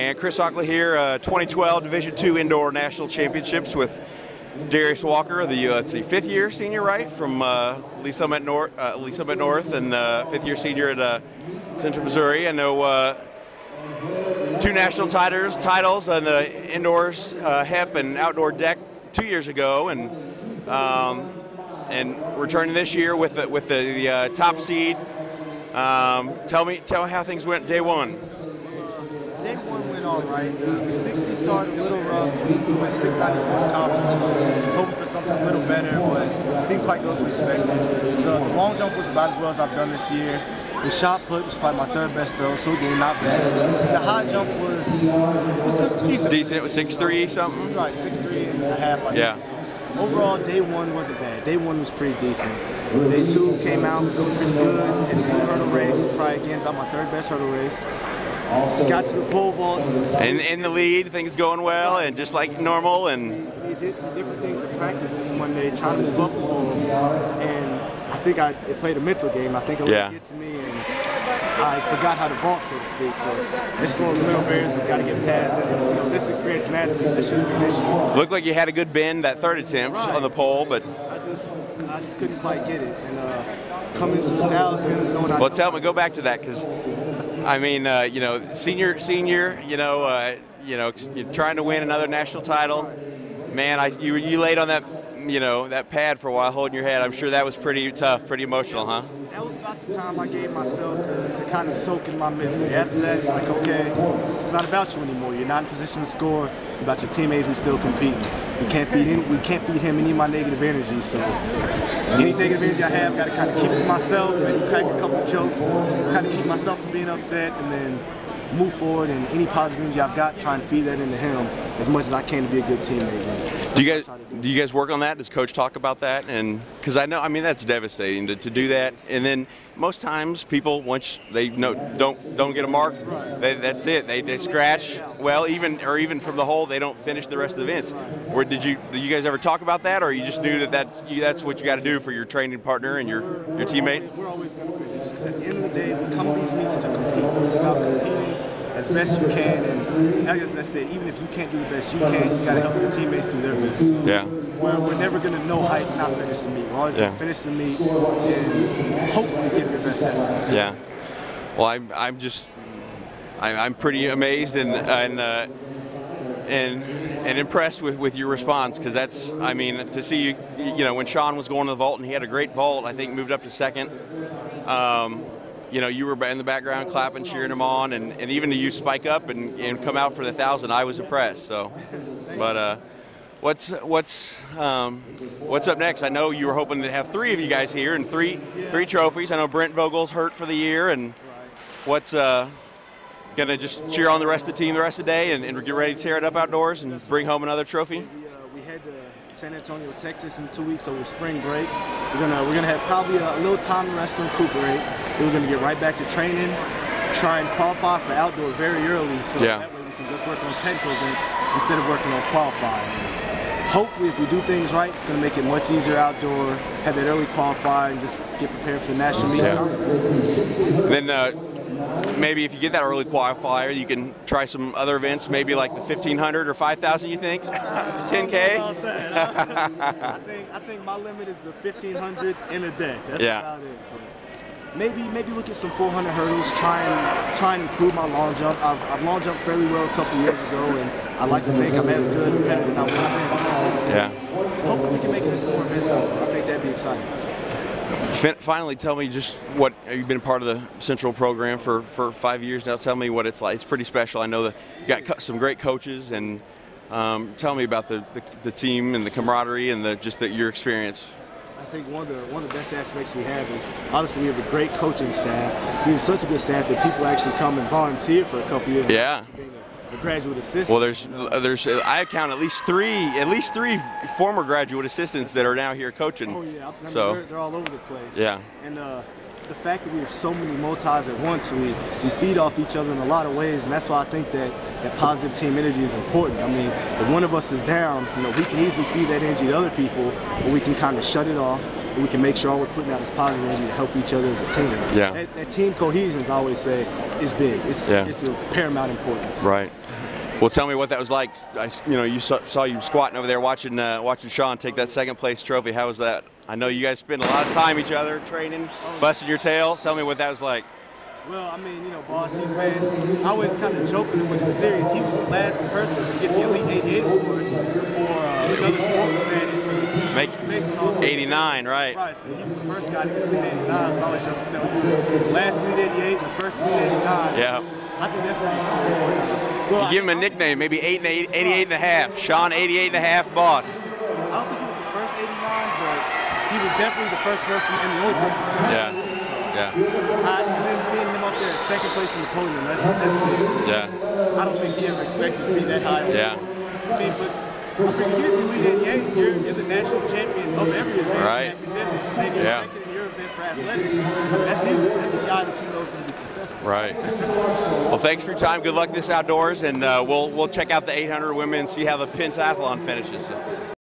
man. Chris Ockley here, 2012 Division II Indoor National Championships with Darius Walker, the fifth-year senior, right, from Lee Summit North, and fifth-year senior at Central Missouri. I know 2 national titles on the indoors, HEP and outdoor deck 2 years ago, and returning this year with the top seed. Tell me how things went day one. Day one went all right. The 60 started a little rough. We went 694 in conference, so hoping for something a little better, but didn't quite go as we expected. The long jump was about as well as I've done this year. The shot put was probably my 3rd best throw, so again, not bad. The high jump was decent. Decent, it was 6'3" something? Right, 6'3" and a half, I yeah. think. So overall, day one wasn't bad. Day one was pretty decent. Day 2 came out feeling pretty good, had a good hurdle race, probably again about my 3rd best hurdle race. Got to the pole vault. And in the lead, things going well, and just like normal. And we did some different things in practice this Monday, trying to move up the pole, and I think it played a mental game. I think it let it get to me, and I forgot how to vault, so to speak. So it's just one of those mental barriers we got to get past. This experience in athlete, this shouldn't be an issue. Looked like you had a good bend that 3rd attempt on the pole, but I just couldn't quite get it. And coming to the 1,000, knowing well, tell me, go back to that, because I mean, you know, senior, you're trying to win another national title. Man, you laid on that, that pad for a while, holding your head. I'm sure that was pretty tough, pretty emotional, huh? That was about the time I gave myself to kind of soak in my misery. After that, it's like, okay, it's not about you anymore. You're not in position to score. It's about your teammates who's still competing. We can't feed him any of my negative energy. So any negative energy I have, got to kind of keep it to myself. Maybe crack a couple of jokes, kind of keep myself from being upset, and then move forward. And any positive energy I've got, try and feed that into him as much as I can to be a good teammate. Do you guys work on that? Does Coach talk about that? And because I know, I mean, that's devastating to do that. And then most times people, once they don't get a mark, that's it. They scratch. Well, even from the hole, they don't finish the rest of the events. Or do you guys ever talk about that, or you just knew that's what you got to do for your training partner and your teammate? We're always going to finish, because at the end of the day, we come to these meets to compete. It's about competing as best you can, and as I said, even if you can't do the best you can, you got to help your teammates do their best. So yeah. We're never going to know height and not finish the meet. We're always going to finish the meet and hopefully give your best effort. Yeah. Well, I'm pretty amazed and impressed with your response, because that's, I mean, to see when Shawn was going to the vault and he had a great vault, I think moved up to 2nd. You were in the background clapping, cheering him on, and even to you spike up and come out for the 1,000, I was impressed. So, but what's up next? I know you were hoping to have 3 of you guys here and three trophies. I know Brent Vogel's hurt for the year, and what's gonna just cheer on the rest of the team the rest of the day and get ready to tear it up outdoors and bring home another trophy? We head to San Antonio, Texas in 2 weeks over spring break. We're gonna have probably a little time to rest and recuperate. Then we're gonna get right back to training, try and qualify for outdoor very early, so that way we can just work on technical events instead of working on qualifying. Hopefully, if we do things right, it's gonna make it much easier outdoor, have that early qualifier, and just get prepared for the national meet conference. Then maybe if you get that early qualifier, you can try some other events, maybe like the 1,500 or 5,000, you think? 10K? I think my limit is the 1,500 in a day. That's about it. But maybe look at some 400 hurdles, try and improve my long jump. I've long jumped fairly well a couple years ago, and I like to think I'm as good or better than I was then. So hopefully we can make it some more events out there. I think that'd be exciting. Finally, tell me just what, you've been part of the Central program for 5 years now. Tell me what it's like. It's pretty special. I know that you got some great coaches, and tell me about the team and the camaraderie and your experience. I think one of the best aspects we have is, obviously, we have a great coaching staff. We have such a good staff that people actually come and volunteer for a couple years. Yeah. A graduate assistant. Well, there's I count at least three former graduate assistants that are now here coaching. Oh yeah, I mean, so they're all over the place. Yeah. And the fact that we have so many multis at once, we feed off each other in a lot of ways, and that's why I think that positive team energy is important. I mean, if one of us is down, we can easily feed that energy to other people, or we can kind of shut it off, and we can make sure all we're putting out is positive energy to help each other as a team. Yeah. That team cohesion, as I always say, is big. It's of paramount importance. Right. Well, tell me what that was like. You saw you squatting over there watching Shawn take that second place trophy. How was that? I know you guys spend a lot of time each other training, busting your tail. Tell me what that was like. Well, I mean, Boss, he's been, I always kind of joke with him with the series. He was the last person to get the Elite 88 award before another sport was added to make 89, right? Right, so he was the first guy to get Elite 89, so I always joke, he was the last Elite 88 and the first Elite 89. Yeah. I think that's pretty cool. Well, you give him a nickname, maybe 88 and a half. Shawn 88 and a half Boss. I don't think he was the first 89, but he was definitely the first person and the only person to do that. Yeah. And then seeing him up there at second place in the podium, that's big. Yeah. I don't think he ever expected to be that high. Yeah. I mean, but I figure you get the Elite 88, you're the national champion of every event. Right. Academics, maybe second in your event for athletics. That's huge. That's the guy that you know is going to be successful. Right. Well, thanks for your time. Good luck this outdoors, and we'll check out the 800 women and see how the pentathlon finishes.